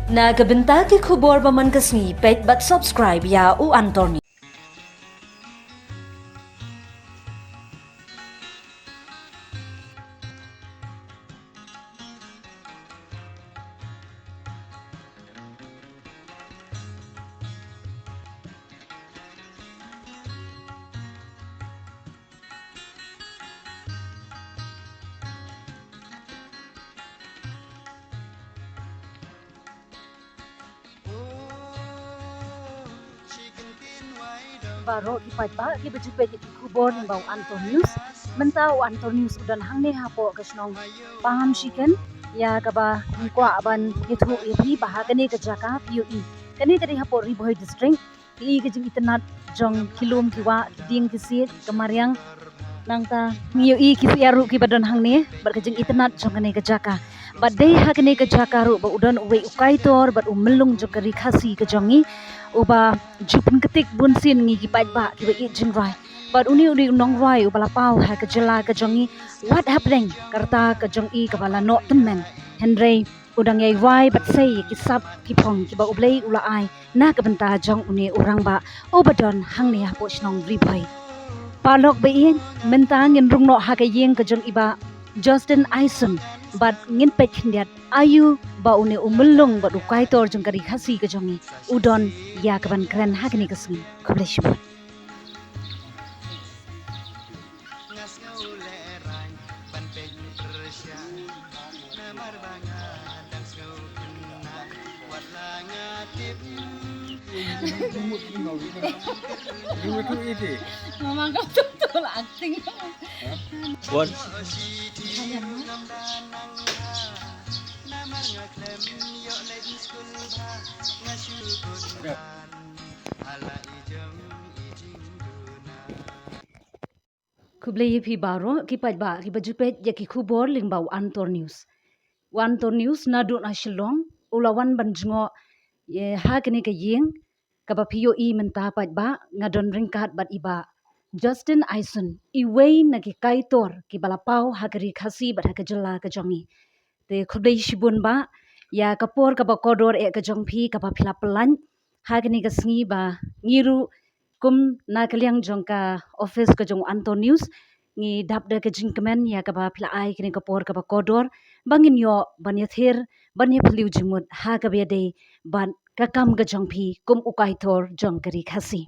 Nagabenta ki khubor baman kasni page but subscribe ya u Anthony. Baro ki pajba ki bejupe ki kubor ning bau Anton News mentau Anton News udan hangne hapo kasnong paham shiken ya kaba ni kwa aban yithu yepi bahagane ka jaka PUE kani kadi hapo riboy district ki ke jing itanat jong kilum kiwa kiding kisit kamaryang nangta ngiyo I ki siaru ki badon hangne berkejing itanat jong kane ka jaka badai hagane ka jaka ru ba udan uwe ukaitor bad umelung jong kari khasi ka jongi uba jupun ketik bunsin ngi ki pajba ki ba I jingrai but uni nong rai ubala pau ha ka jela ka jongi what happening karta ka jong I ka bala no temen henry udang yai rai but say ki sap ki pong ki ba ublei ula ai na ka benta jong uni urang ba obadon hangni ha po snong ribai palok bein mentang ngin rungno ha ka yeng ka jong iba Justin Ison but ngin pek ndiat ayu ba uni umulung ba ukai tor jong kari khasi ka jongi udon ya kaban kren ha kini kasngi kobleshu Memang kau betul acting. What? kublei phi baro ki pajba ki bajupe ya ki khubor lingbau Antor News na do na shillong ulawan banjngo ye ha kini ka yeng ka ba PUE menta pajba ngadon ringkat bat iba Justin Ison iway na ki kaitor ki balapau hagari khasi bat hakajala ka jongi te khublei shibun ba ya kapor ka ba kodor e ka jong phi ka ba phila pelan hagani ka sngi ba ngiru kum na kaliang jong ka office ka jong Anton News ngi dap da ka jing kemen ya ka ba phila ai kini kapor ka ba kodor bangin yo ban yathir ban ye phliu jimut ha ka be de ban ka kam ka jong phi kum ukai thor jong kari khasi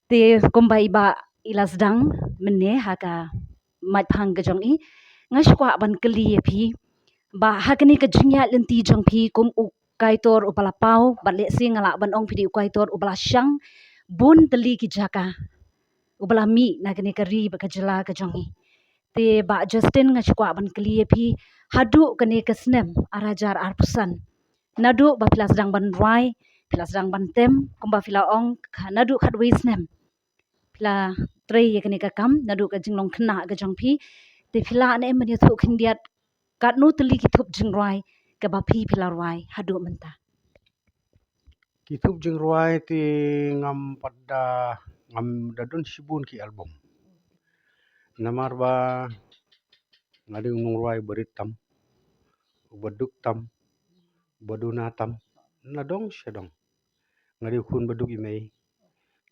te kumbai ba ilasdang menne ha ka mat phang ka jong I ngashkwa ban kali ye phi ba hakani ka jingya lenti jong phi kum u kaitor upala pau batle singala ban ong phi ukaitor ubala syang bun teli ki jaka ubala mi na kani ka ri ba ka jela ka jongi te ba Justin ngachkwa ban kli phi hadu kani ka snem arajar arpusan nadu ba pilas dang ban rai pilas dang ban tem kumba fila ong nadu khatwi snem pila trei ye kani ka kam nadu ka jinglong khna ka jong phi te phila ne man ye thu khindiat kat nu teli ki thup jing rai ka ba phi phila rai hadu menta Kitub jeng ruai ti ngam pada ngam dadun sibun ki album. Namar ba ngadi unung ruai beritam, baduk tam, baduna tam, nadong sedong. Ngadi kun baduk imei.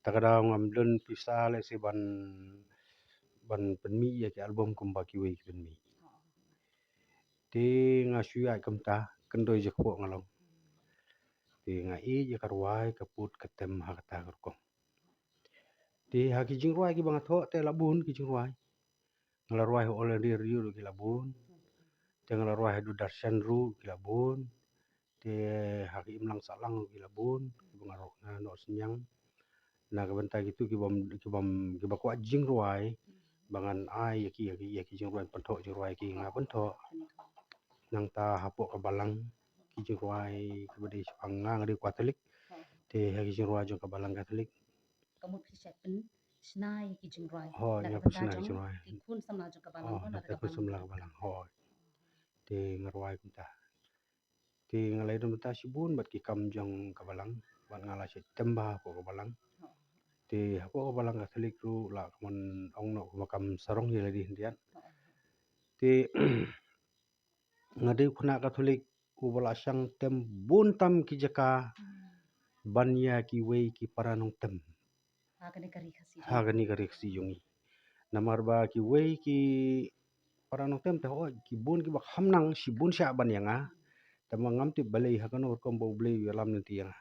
Takada ngam dun pisa le si ban penmi ya ki album kumba kiwi ki penmi. Ti ngasui ai kamta kendoi jekpo ngalong. Ti ngai je karwai kaput ketem hakata kerkong. Ti haki jing ruai ki bangat ho te labun ki jing ruai. Ngalarwai ho oleh riu ki labun. Te ngalarwai du darshan ru ki labun. Te haki imlang salang ki labun. Ki bangarok na no senyang. Na kebentar gitu ki bakwa jing ruai. Bangan ai yaki jing ruai pentok jing ruai ki nga pentok. Nang ta hapok kabalang ki jing ruai kebedi sepanga ngadi Katolik. Te haki jing ruai jong kabalang Katolik. kamu phi snai ki jing rai Ho nya pusna jing ruai. kun samla jong kabalang Oh, na kun semla kabalang ho. Te ngarwai kunta. Te ngalai dum ta sibun bat ki kam jong kabalang. Bat ngala si temba po kabalang. Te hapo kabalang Katolik ru la kamon ong no makam sarong ye ladi hindian. Te ngadi kuna Katolik ubala syang tem buntam ki jaka banya ki wei ki paranong tem Hakani kari kasi. hagani garik si yungi namar ba ki wei ki paranong tem te ho ki bun ki bak hamnang si bun sya ban yanga tamang ngam ti balei hakano kom bo blei alam nanti yanga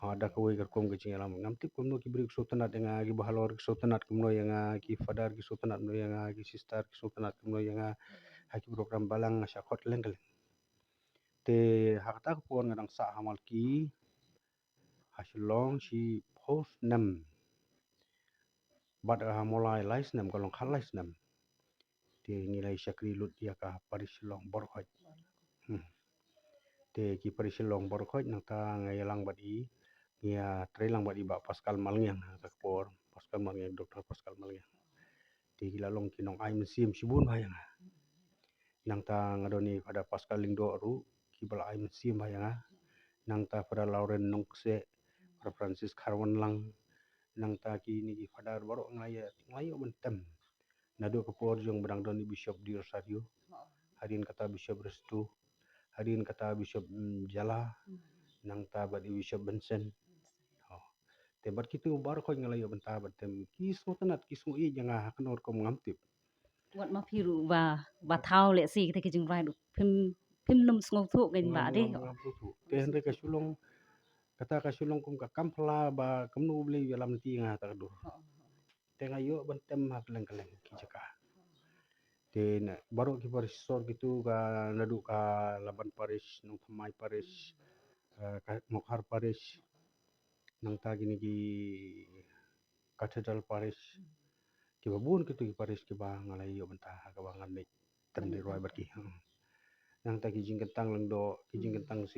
ada kawai kerkom ke alam ngam ti komno ki brik sultanat yanga ki bahalor ki sultanat komno yanga ki fadar ki sultanat no yanga ki sistar ki sultanat komno yanga haki program balang asya khot lengkel te hakta ko ngadang sa hamal ki hasilong si post nam bad mulai lais nam kalong khalais nam te nilai syakri lut ya ka parisilong borkhoj te ki parisilong borkhoj nang ta ngayalang badi ngia trailang badi ba Pascal Malngiang ka por Pascal Malngiang Dr. Pascal Malngiang te gilalong kinong ai mesim sibun bayang nang ta ngadoni pada Pascal Lingdo ru ki bala ai mesim bayang nang ta pada Lauren Nongse pada Francis Karwan lang nang ta ki ni ki fadar baru ngayo bentem nado ke por jong bedang doni Bishop di Rosario harin kata Bishop Restu harin kata Bishop Jala nang ta badi Bishop Benson te bar kitu bar ko ngalayo benta batem ki sultanat ki sui janga hakanor kom ngamtip Wat ma phiru ba thao le si te ki jing rai du phim num ngau thu gen ba de. te henre ka sulong kata ka sulong kum ka kampla ba kamnu beli alam ti nga ta dur te ngayo bentem hak leng-leng ki jaka te na baru ki parisor gitu ka nadu ka laban paris nung thamai paris ka mokhar paris nang ta gini ki Cathedral Paris ki babun kitu ki Paris ki ba ngalayo benta ka ba ngan tem di roi barki nang ta ki jingkentang lang do ki jingkentang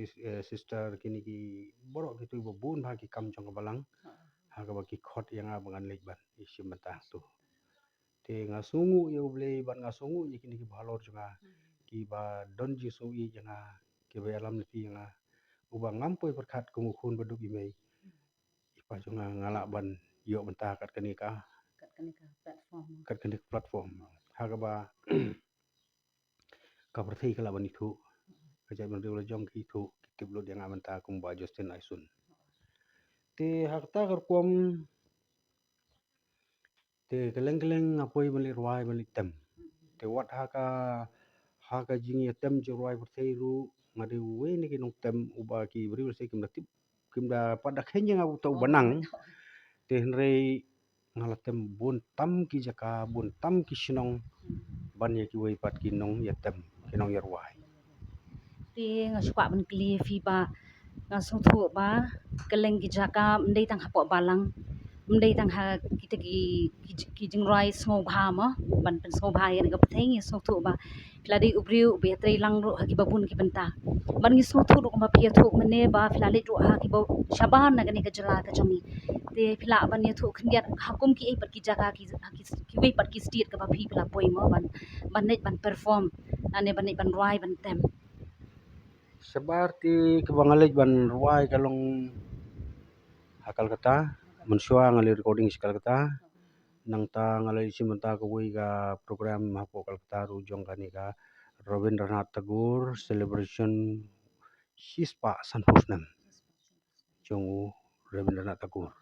sister kini ki borok kitu babun ba ki kam jong balang ha ka ba ki khot yang abangan lek ban isim benta tu te ngasungu yo blei ban ngasungu ye kini ki balor juga ki ba don ji sui janga ki ba alam niti yang uba ngampoi perkat kumukhun baduk imei ipa junga ngalak ban yo benta kat kani ka kat kani platform haga ba ka perthei kala ban itu kaja ban riwla jong ki itu kitib lo yang benta kum ba Justin Aisun te hakta kar kom te keleng-keleng apoi bali ruai bali tem te wat haka jingi tem je ruai perthei ru ngadi we ni kinong tem uba ki riwla se kim natip kim da pada khenya ngau tau banang te henrei ngalatem bun tam ki jaka bun tam ki sinong ban ye ki wei pat ki nong ya tem kinong ya ruai Te nga suka ban kli fi ba nga su thu ba keleng ki jaka mdei tang hapo balang mdei tang ha kita ki jing rai sngo bha ma ban pen sngo bha ye ga patheng ye sngo thu ba fladi ubriu be trei lang ro ha ki babun ki benta ban ngi sngo thu ro ma pia thu mene ba flali ro ha ki bo shaban na gani ka jala ka jangi te phila ban ye thu khngiat hakum ki ei pat ki jaka ki wei pat ki state ka ba phi phila poi ma ban net ban perform ane ban net ban rai ban tem seperti kebangalej ban ruai kalong hakal kata mensua ngali recording sekal kata nang ta ngalai simenta ko wei ga program hapo kal kata ru jong kani ka Rabindranath Tagore celebration sispa sanpusnam jongu Rabindranath Tagore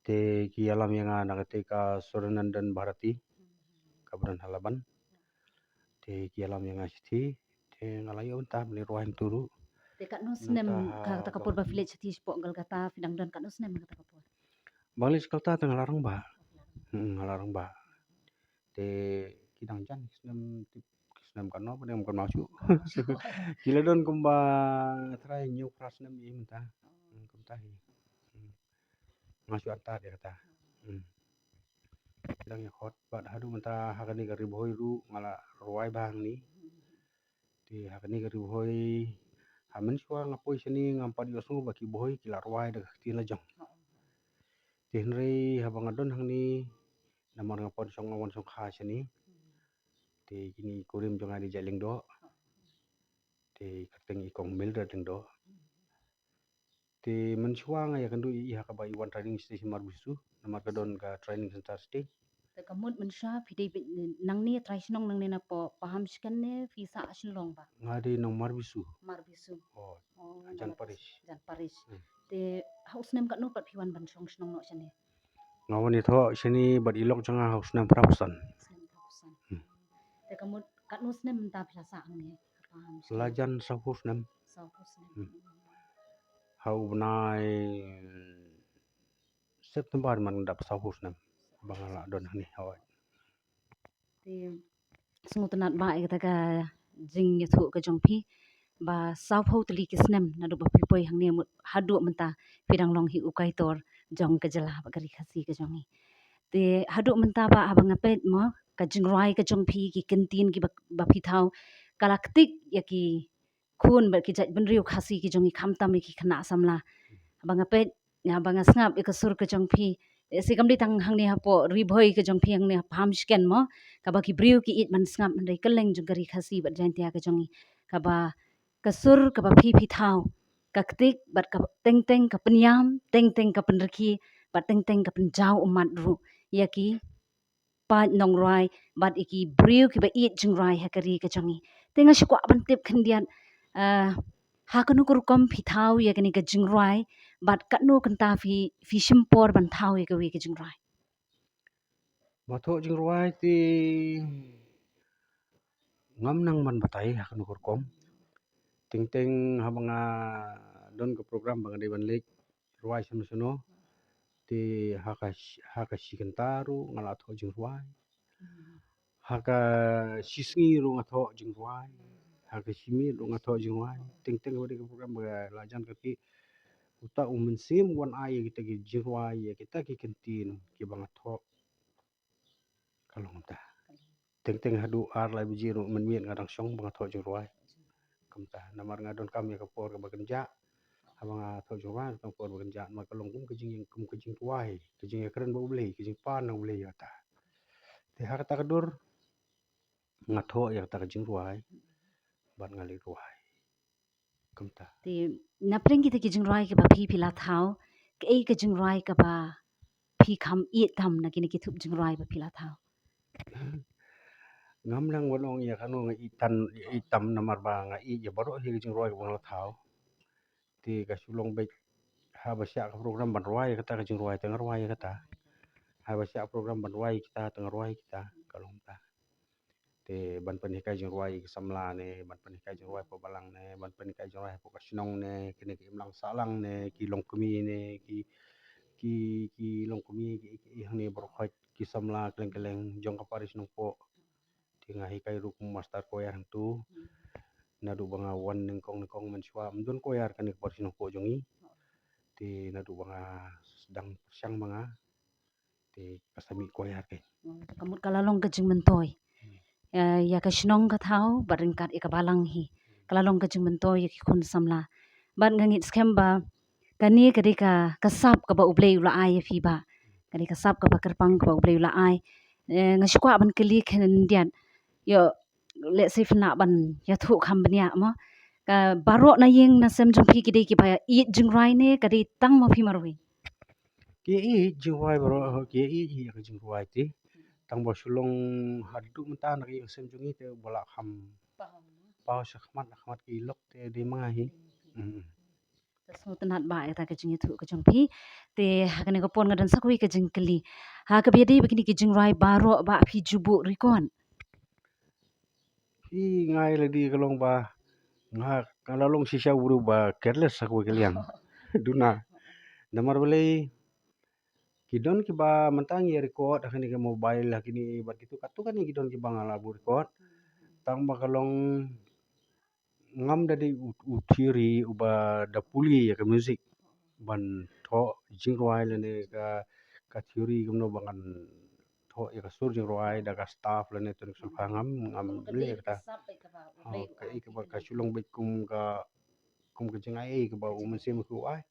te ki alam yang nagate ka Soranandan Bharati kabudan halaban te ki alam yang sithi te ngalayo benta beli ruai turu te kat no snem ka ta kapur ba village ti spok gal kata fidang dan kat no snem ka ta kapur banglis kalta tengah larang ba ngalarang ba te kidang jan snem kan no padang kan masuk kila don kumba try new crash nem i menta kumta hi masuk anta dia kata kidang ya hot bad hadu menta hakani ka riboy ru ngala ruai bang ni ti hakani ka riboy hamen suwa ngapoi sini ngampat yosu baki boy kila ruai de tila jong tinrei habang adon hang ni namar ngapot song awan song kha sini te kini kurim jong adi jaling do te kateng ikong mildred ding do te mensuang ya kandu i hakabai one training station mar bisu namar kadon ka training center stay Te kamut mensha pidei nang ni trai sinong nang ni na po paham sikan ne visa asilong ba ngadi nomor bisu. marbisu. Oh, Oh, Jan nama Paris. Jan Paris. Hmm. Te haus nem kat no pat piwan ban song sinong no sene. Ngawan itu sini bad ilok janga haus nam prapusan. Snem prapusan. Te kamut kat no snem menta pilasa ang ni paham sikan. Lajan sahus nam Sau snem. hau benai September man dap sahus nam bangala don ni hawai. Te sungu tenat ba kata ka jing yathu ka jong pi ba sau phau tli kisnem na do ba pi poi hang ni mut hadu menta pirang long hi ukai tor jong ka jala ba kari khasi ka jong ni. Te hadu menta ba abang apet mo ka jing rai ka jong pi ki kentin ki ba pi thau kalaktik ya ki khun ba ki jat ben riu khasi ki jong i kham tam ki khana samla abang apet ya bang asngap ik sur ka jong pi si kam di tang hang ni hapo ri bhoi ka jong pi hang ni pham sken mo ka ba ki briu ki it man sngap man dai keleng jong kari khasi ba jan tia ka jong i ka ba kasur ka ba pi pi thau ka ktik bat ka teng teng ka penyam teng teng ka penreki bat teng teng ka penjau umat ru ya ki pa nong rai bat iki briu ki ba it jing rai ha kari ka jong i tenga shukwa ban tip khandian ha kanu kur kom pi thau ya kani ka jing rai bat kat no kanta fi shimpor ban thau ya ka wi ka jing rai Mato jing ruai ti ngam nang man batai akan ukur kom. Ting ting habanga don ke program bang di ban lek ruai sono sono ti haka sikentaru ngala to jing ruai. Haka sisngi ru ngato jing ruai. Haka simi ru ngato jing ruai. Ting ting bagi ke program baga lajan kaki uta umensim wan ai kita ki jing ruai ya kita ki kentin ki bang ato kalong ta. Ting ting hadu ar lai biji ru menmiet ngadang song bang ato jing ruai. Kamta namar ngadon kami ke por ke bekerja abang atau jual tong por bekerja mak kalong kum kejing tuai kejing keren bau beli kejing pan nang beli kata te har ta kadur ngatho ya ta kejing tuai ban ngali tuai kamta te na preng kita ki jing rai ka ba pi pi la thau ke ei ka jing rai ka ba pi kham i tham na kini ki thup jing rai ba pi la thau ngam nang wanong ya kanu ngai itan itam namar ba ngai ya baru hi kejing tuai bang la thau ti ka sulong baik ha basya program ban ruai kata kejing tuai tengah ruai kata ha basya program ban ruai kita tengah ruai kita kalong ta te ban panikai jing ruai samla ne ban panikai jing ruai po balang ne ban panikai jing ruai po kasinong ne kini ki imlang salang ne ki long kemi ne ki long kemi ki hani berkhot ki samla keleng keleng jong kaparis nong po tinga hikai rukum master koyar tu nadu banga wan nengkong mensua mdon koyar kan kaparis nong po jongi ti nadu banga sedang siang banga ti kasami koyar ke kamut kalalong ka jing mentoi ya ka shnong ka thau baringkat ya ka balang hi kalalong ka jing mentoi ya ki khun samla ban ngangit skem ba kani kadi ka kasap ka ba ublei ula ai fi ba kani kasap ka ba kerpang ka ba ublei ula ai ngashkwa ban keli khen dian yo let's say fna ban ya thu kham bnya mo ka baro na yeng na sem jong phi ki dei ki ba i jing rai ne kadi tang mo phi marwi ki jing ruai bro ki hi ka jing ruai ti tang bo sulong hadu menta nak yang sem jungi te bola kham pau khmat ki lok te di ma hi so tenat ba ta ka jing thu ka jong phi te hakane ko pon ngadan sakwi ka jing keli ha ka bi dei begini ki jing rai baro ba phi jubu rikon hi ngai le di kalong ba nga kalalong sisa buru ba careless aku kalian duna namar boleh kidon ki ba mentang ya record akan ke mobile kini bat gitu katu kan kidon ki bang ala record tang ba kalong ngam dari utiri uba dapuli ya ke musik ban tho jing ruai le ne ka theory kumno bangan tho ya ka sur jing ruai da ka staff le ne tu sul ngam le kata ka ba ka sulong bet kum ka jing ai ka ba umen ku ai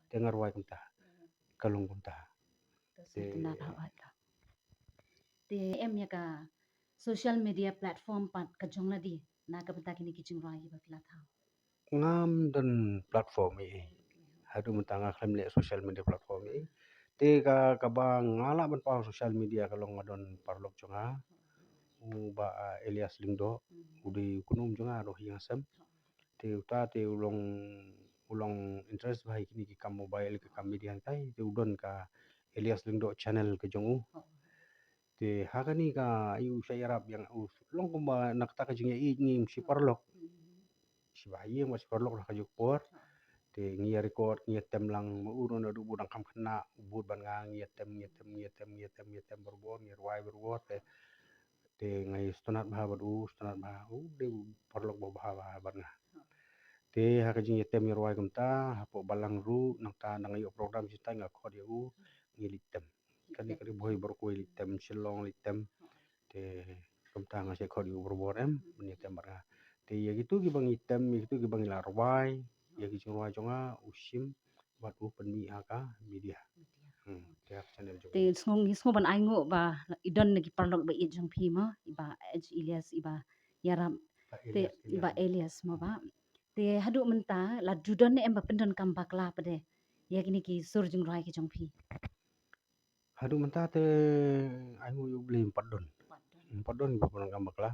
tengar ruai kumta kalong kumta te em ya ka social media platform pat ka jong na di na ka bata kini ki jing rai ba pila thau ngam dan platform hadu mentanga khlem le social media platform Te ka bang ngala ban pa sosial media kalau ngadon parlok jonga ba Elias Lingdo udi kunum jonga roh hingasam te uta te ulong interest bahai kini ki kam mobile ke kam media tai te udon ka Elias Lingdo channel ke jongu te hakani ka iu saya rap yang long kumba nakta ka jinga i ngim si parlok si bahaya mas parlok lah ka jukpor te ngia record ngia tem lang maurun adu budang kam kena bud ban ngia tem berbor ngia ruai berbor te ngai stonat bah badu stonat bah de parlok bah barna te haka jing tem ngia ruai kumta hapo balang ru nangta nang ayo program sita nga khod yu ngi litem kali boy berkoi litem silong litem te kumta nga se khod yu berbor ngi tem barna te ya gitu ki bang item gitu ki bang larwai ya ki ruai jonga usim buat penmi aka media tiap channel juga te ngong ban aingo ba idon nagi parlok ba i jong phi ma iba Elias iba yaram te iba Elias ma ba te hadu menta la judon ne em ba pendon kam bakla pade ya kini ki sur jung rai ki jong phi hadu menta te aingo yu beli padon ba pun kam bakla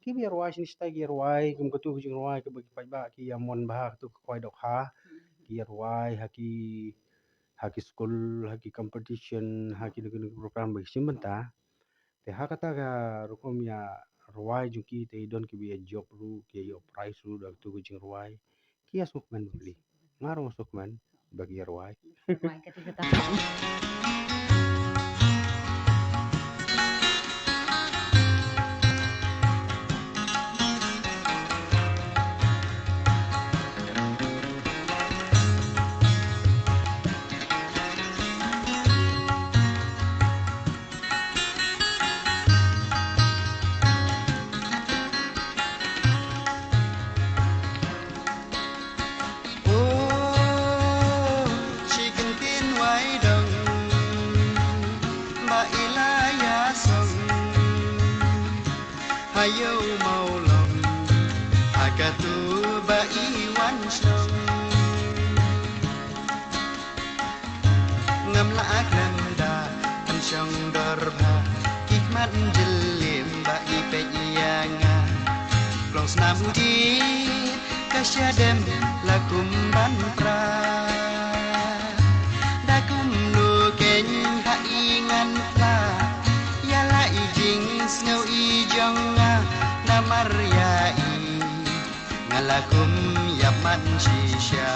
ki biar ruai sini stai ki ruai kum ketu ki ruai ke bagi ba ki amon bah tu koi dok ha ki ruai haki school haki competition haki nuku program bagi simenta te hakata ka rukom ya ruai juki te idon ki bi job ru ki yo price ru dak tu ki ruai ki asuk man beli ngaro asuk man bagi ruai rai ka kata Hayo mau lòng agatu ba iwan song ngam la akranda an song dorba hikmat jelim ba i peyanga klong snam di kasyadem lakum ban pra dakum lu ken ha ingan pla ya la ijing snow i jong Maryai ngalakum yaman shisha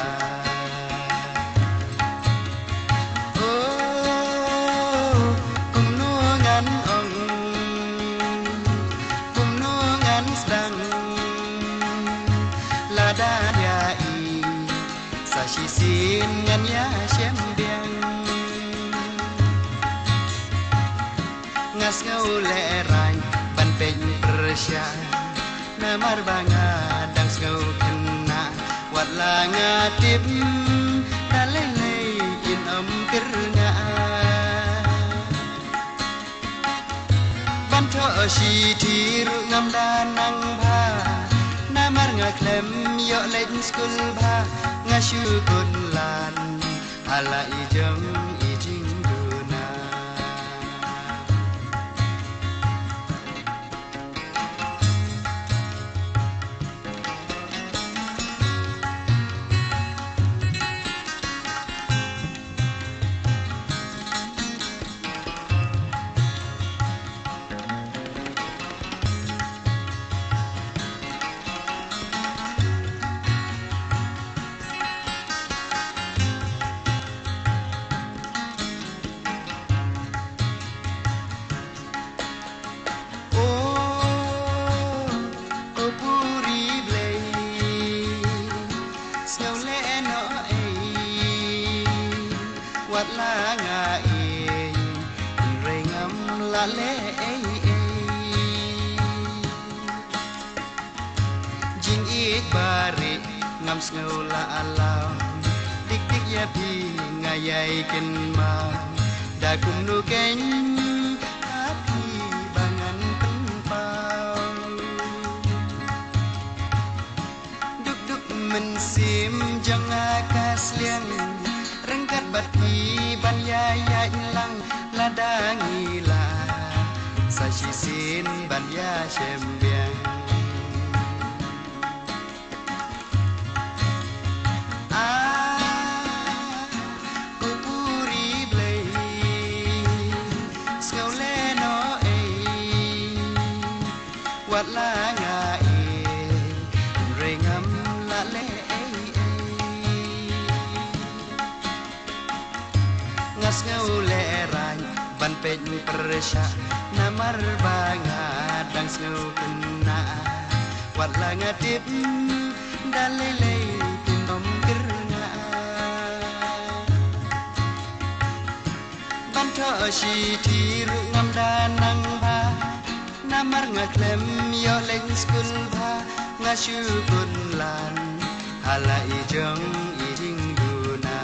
oh kumnungan ong kumnungan sedang lada dai sa shisin ngan ya shem biang ngas ngau le rang ban peng persya namar banga dang skau kena wat la ngatip dalele in pirna banto shi thiru ngam danang bha namar ngaklem yo len skul bha ngashu kun lan ala ijong ijing duna wat la nga rengam la le jing ik bari ngam snau la alam dik dik ya pi ngayai ken ma da kum nu ken api bangan tempau duk duk men sim jang akas liang rengkat บัดกีบรรยายยายลังละดางีลาสาชิสินบรรยาเชมเบียงอากูปูรีเบลยสเกลเลโนเอวัดลางาเอเรงำละเลngas ngaule rang ban pej persya namar banga dang sngu kena wat langa tip dalele tinom kerna ban tho shi thi ru ngam danang ba namar ngaklem yo leng skul ba ngasu kun lan hala ijong ijing guna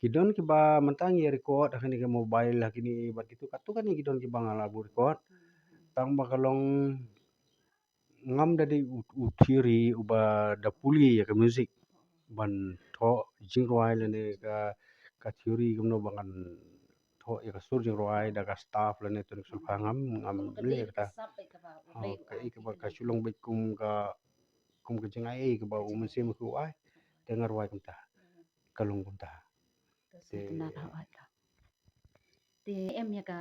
Kidon ki ba mentang ye record hakini ke mobile hakini bat itu katu kan kidon ki bang lagu record tang ba kalong ngam dari utiri uba da puli ya ke music ban tho jing roi lene ka theory kumno bangan tho ya ka sur jing roi da ka staff lene tu sul ngam le ka ka ik ba ka sulong bet kum ka jengai ke ba umse mu ku ai dengar roi kumta kalung kumta te em ya ka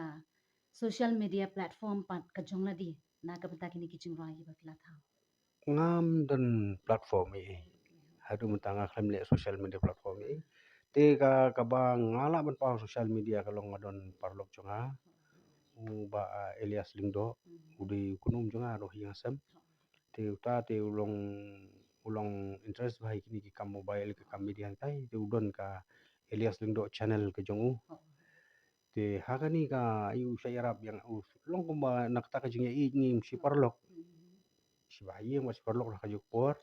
social media platform pat ka jong la di na ka bata kini kijing roi ba kila thau ngam dan platform ini hadu mentanga klem le social media platform ini te ka ba ngala ban pa social media kalau ngadon parlok jonga ba Elias Lingdo udi kunum jonga ro hingasam te uta te ulong interest bahai kini ki kam mobile ke kam media tai te udon ka Elias Lingdo channel ke jongu te hakani ka iu sayarap yang long kumba nakta ka jinga i ngim si parlok si bahaya masih parlok lah kajuk por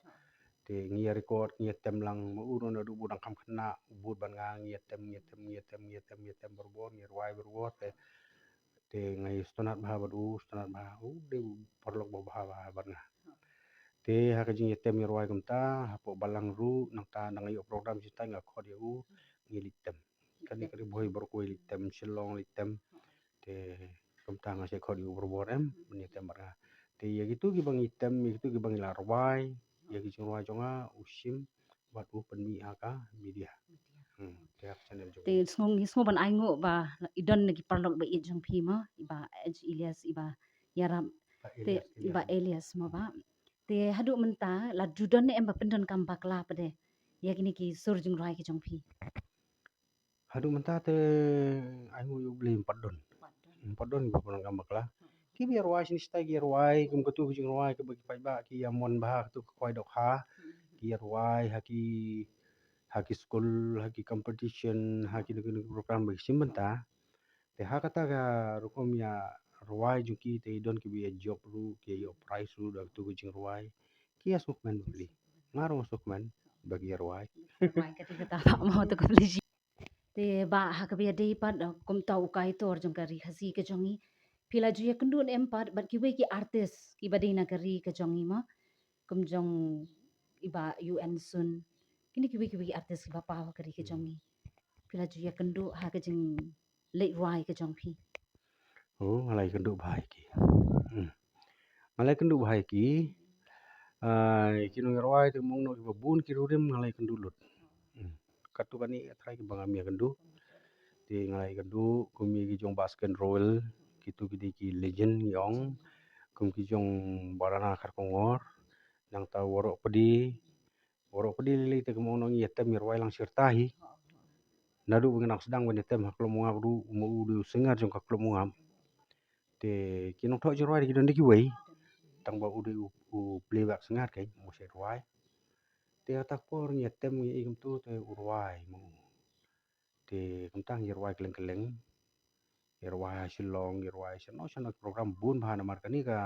te ngia record ngia tem lang maurun adu budang kam kena bud ban ngia tem berbor ngia ruai berbor te ngai stonat bah de parlok bah barna te haka jing tem ngia ruai kumta hapo balang ru nangta nang ayo program sita ngai khod yu ngi litem kani boy berkoi litem silong litem te kumta ngai khod yu berbor ngi tem barna te ya gitu ki bang item gitu ki bang larwai ya ki ruai jonga usim bat penmi aka media te channel jonga te sngo ban ai ngo ba idon ki parlok ba i jong phi ma iba Elias iba yaram te iba Elias ma ba te hadu menta la judon ne em ba pendon kam bakla pade ya kini ki sur jing roi ki jong phi hadu menta te aingu yu beli padon ba pun kam bakla ki biar ruai sini stai ki ruai kum ketu ki ruai ke bagi pai ba ki amon bah tu koi dok ha ki ruai haki school haki competition haki nu program bagi simbenta te ha kata ka rukom ya ruai juki te don ki bi job ru ki yo price ru dak tu ki ruai ki asuk men beli ngaro asuk men bagi ruai roi ka te kata ba mo to ko beli te ba ha ka bi dei pat kum tau kai tor jong kari hasi ke jongi pila ju ya kendun em pat bat ki we ki artist ki badai na kari ke jongi ma kum jong iba UN sun kini ki we artist ki ba pa kari ke jongi pila ju ya kendu ha ke jing late roi ke jong phi oh ngalai kenduk bahai ki ngalai kenduk bahai ki kinu ruai te mong no ki babun ki rurim ngalai kendulut katu kani atrai ki bangamia kendu te ngalai kendu kumi ki jong basket roll kitu ki legend yong kum ki jong barana kar kongor nang ta worok pedi lili te kemong no ngi yetem ruai lang sirtahi nadu bengenak sedang ben yetem haklo mongam du udu sengar jong haklo mongam te kinong tho ruai ki don ki wei tang ba udu playback sengar kai mo se ruai te atak por ngi yetem ngi igam tu te ruai mo te kentang ngi ruai keleng ngi ruai silong ngi ruai seno program bun bahana markani ka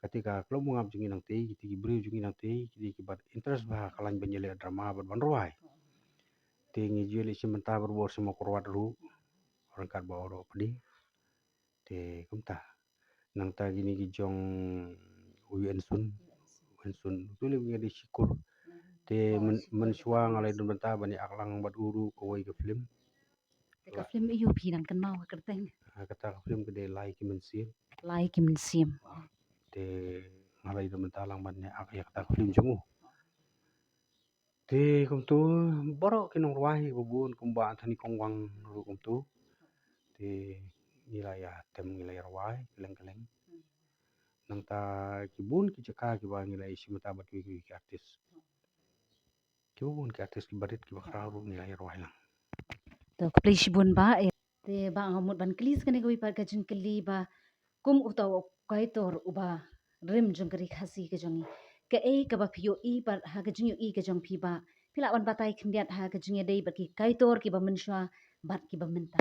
ketika kalau mengap jungi nang tei kiti beri jungi nang tei kiti kibat interest bah kalan benjele drama ban ruai te ngi jual isi mentah berbor semua kurwat ru orang kat bawa ro pedi te kumta nang ta gini gijong uyen sun tuli ngadi syukur te mensuang alai dun mentah bani aklang bat uru kawai ke film Te ka film iyo pi nang kan mau kerteng. kata ke film kede lai ki mensim Lai ki min sim. te ngalai dun mentah lang ban ak ya kata ke film jungu te kum tu borok kinong ruahi bubun kumba thani kongwang ru kum tu te nilai ya tem nilai ruai keleng nang ta kibun ki ceka ki ba nilai isi mata bat ki artis kibun ki artis ki barit ki bakra ru nilai ruai lang To ka play shibun ba te ba ngamut ban klis kane ko pa ka jin kli ba kum utaw kai tor uba rim jong kari khasi ke jongi ke e ka ba pio i par ha ka jing i ke jong pi ba pila wan batai khndiat ha ka jing dei ba ki kai tor ki ba menshwa bat ki ba menta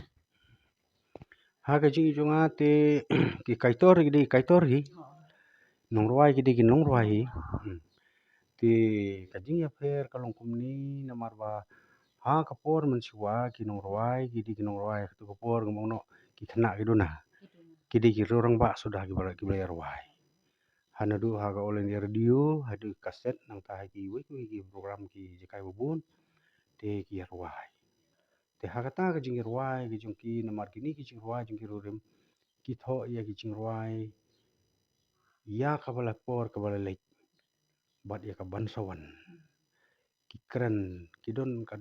ha ka ji jonga te ki kaitor ki kaitor hi nong ruai ki nong ruai hi te ka jing ya fer kalong kum ni namar ba ha kapor mensiwa ki nong ruai ki nong ruai tu kapor ngomong no ki kena ki duna ki orang ba sudah ki bala ruai hana du ha ga olen radio hadu kaset nang ta ki ki program ki jekai bubun te ki ruai te ha kata ka jing ruai ki jong ki namar kini ki jing ruai jong ki rurim ki tho ya ki jing ruai ya ka bala por ka bala lek bat ya ka bansawan ki keren ki don ka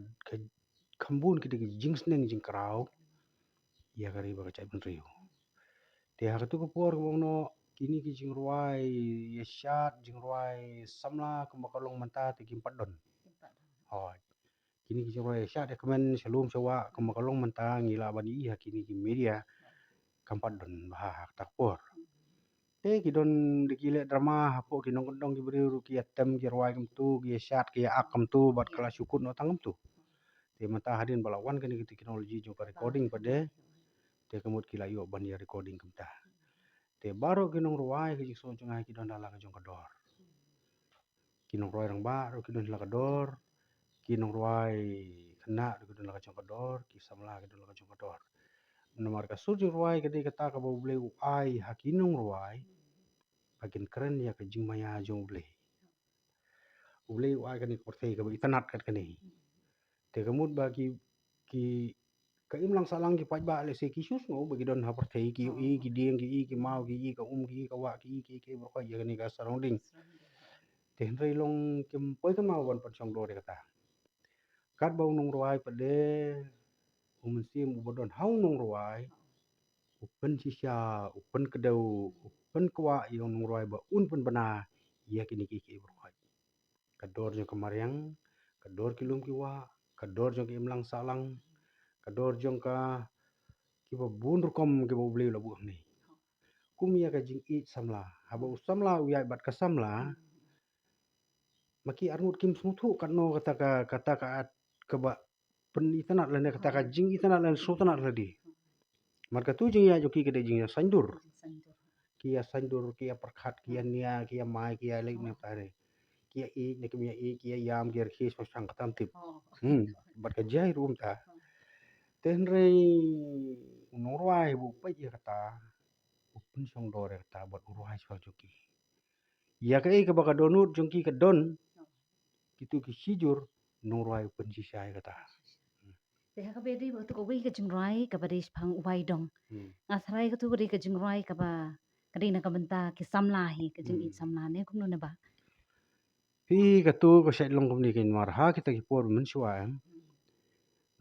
kambun ki jing sneng jing krau ya ka riba ka cai ben riu te ha tu ko por ko no kini ki jing ruai ya syat jing ruai samla ka makalong manta te kim padon hoi kini ki jing ruai syat ya kemen selum sewa ka makalong manta ngila bani iya kini ki media kampat don bah tak por te ki don dikile drama hapo ki nong dong ki beri ki atem ki ruai kem tu ki syat ki ak kem tu bat kala syukun no tangem tu te mata hadin balawan kan ki teknologi jong ka recording pade te kemut ki layo ban ya recording kem ta te baru ki nong ruai ki so jong ki don dala ka jong kador ki nong ruai rang ba ki don dala kador ki nong ruai kena ki don dala ka jong kador ki samla ki don dala ka jong kador nomor ka suju ruai kadi kata ka bau bleu ai hakinung ruai bagian keren ya ka jing maya jong bleh ublei ai kani portei ka itanat kat kani te kamut bagi ki ka imlang salang ki paj ba le se ki sus ngo bagi don ha portei ki ki dieng ki mau ki ka ki ka wa ki bro ya kani ka surrounding te hendrai long kim poi ka mau ban pan chong do de kata kat bau nong ruai pade umen sim ubodon hau nong ruai upen sisya upen kedau upen kwa yang nong ruai ba un pen bana ya kini ki bro kador jong kemariang kador kilum kiwa kador jong ki imlang salang kador jong ka ki ba bun rukom ki ba beli labu ni kum ya ka jing i samla haba samla uya bat ka samla maki arngut kim smutu kan no kata ka ke ba pen itanat lan kata ka jing itanat lan sultanat ladi marka tu jing ya joki ke jing ya sandur kia sandur kia perkhat kia nia kia mai kia lek ne tare kia i ne kia i kia yam kia khis pasang katam tip bat ka jai rum ta ten rei norwai bu pa ya kata upun song do re kata bat urwai so joki ya ka i ka baka donut jongki ka don kitu ki sijur norwai upun sisai kata te ha ka bedi ba tu ko wi ka jing rai ka ba des phang ubai dong ngasrai ka tu ba ka jing rai ka ba kadi na ka menta ki samla hi ka jing i samla ne kum no na ba pi ka tu ka sai long kum ni kin mar ha kita ki por mun suwa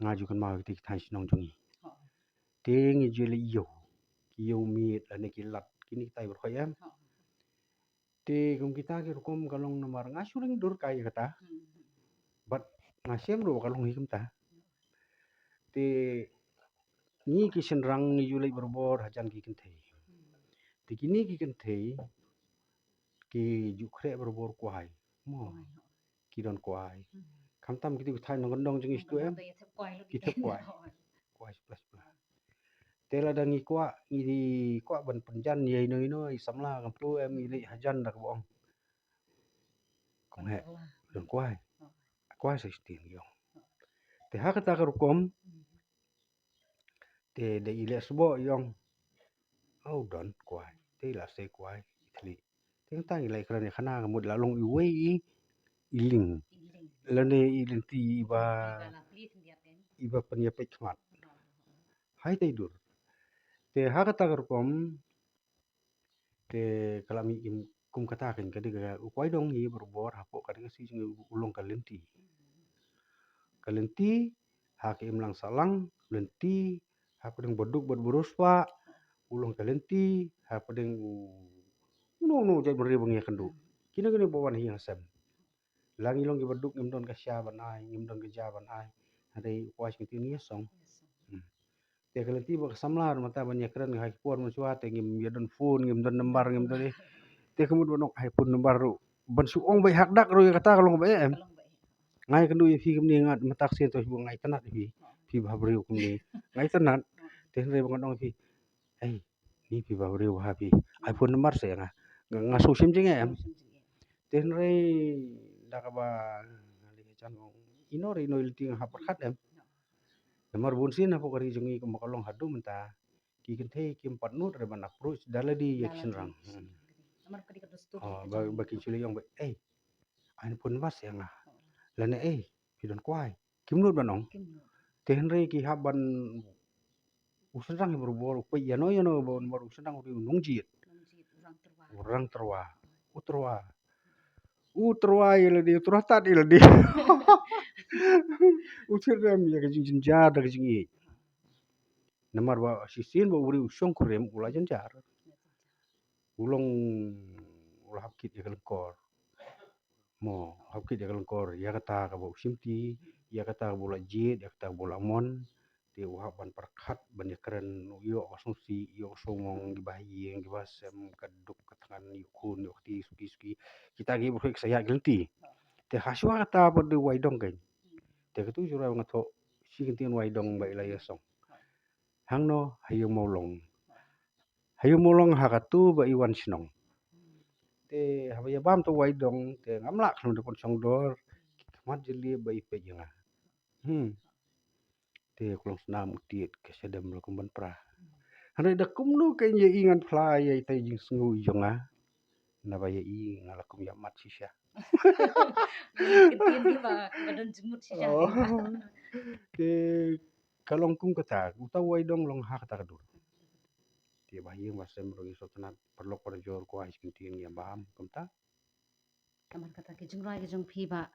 ngaju kan mau kita thai sinong jongi ting i jeli yo ki yo mi la ne ki lat kini tai ber khoyam te kum kita ki rukom kalong nomor ngasuring dur kai kata bat ngasem ro kalong hikum ta te ni ki senrang ni julai berbor hajan ki kentei te kini ki kentei ki jukre berbor kuai mo ki don kuai kam tam ki thai nong dong jeng istu em ki thep kuai plus plus Tela dangi kwa ban penjan ye ino samla kam tu em ili hajan dak boong. Kong he don kwai 16 yo. Te ha kata kerukom te de ile subo yong. Oh don kwai. Te la se kwai itli. Ting tang ilai kerana khana ngamud lalong iwe iling. Lane iling ti iba penyepek khmat. Hai te dur. Te ha kata kerukom te kalami kum kata kan kadi ukwai dong hi berbor hapo kadang si ulung kalenti. Kalenti ha ke imlang salang lenti ha pedeng boduk bod borospa ulung kalenti ha pedeng no jai beri bengi kendu. Kina bawan hi asam. Lang ilong ke boduk ngim don kasya ban ai ngim don keja ban ai. Hadai ukwai sing ni song. Te kalenti ba samlar mata banyak keren ha kipon muswa te ngim yadon phone ngim don nembar ngim don te kemud bonok hai phone nembar ru. Ban suong bai hak dak ru kata kalau bai em. Ngai kendu fi kemni ngat matak sen to ngai tenat fi babri kemni. Ngai tenat te re bangdong fi. Ni fi babri ha fi. iPhone nembar se ngasu sim jeng em. Te re dakaba ino ilti ha perkat em. Namar bunsin apa kari jengi kemakalong hadu menta ki kente ki empat nur re ban approach dala di yakin rang. Bagi cili yang ai pun mas yang lane pidon kwai kim nur banong te henry ki haban usrang berbor pe yano bon bor usrang uri nungjit orang terwa ile di turatat ile di usiram ya kejing jar da kejing namar ba sisin ba uri usong kurem ulajan jar ulong ulah hakit ya kelengkor mo hakit ya kelengkor ya kata ka ba usimti ya kata bola jit ya kata bola mon ti uha ban perkat banyak keren yo asumsi yo songong di bayi yang di basem kaduk ketangan yukun yukti suki kita gi buruk saya gelti te haswa kata pada waidong kan te ketu jura ngato si kentin waidong ba ila yasong hangno hayo molong hakatu ba iwan sinong te habaya bam to waidong te ngamla khnu de pon songdor kmat jeli ba ipe jenga te kulong senam utiet ke sedem lo kumban pra hande da kumnu ke ye ingan pla ye tai jing sngu jonga na ba ye i ngalakum ya mat sisya ke kalong kum kata uta waidong long ha kata kadur te ba ye masem ro iso tenat perlo por jor ko ais kintin ya bam kumta kamar kata ke jung rai ke jung phi ba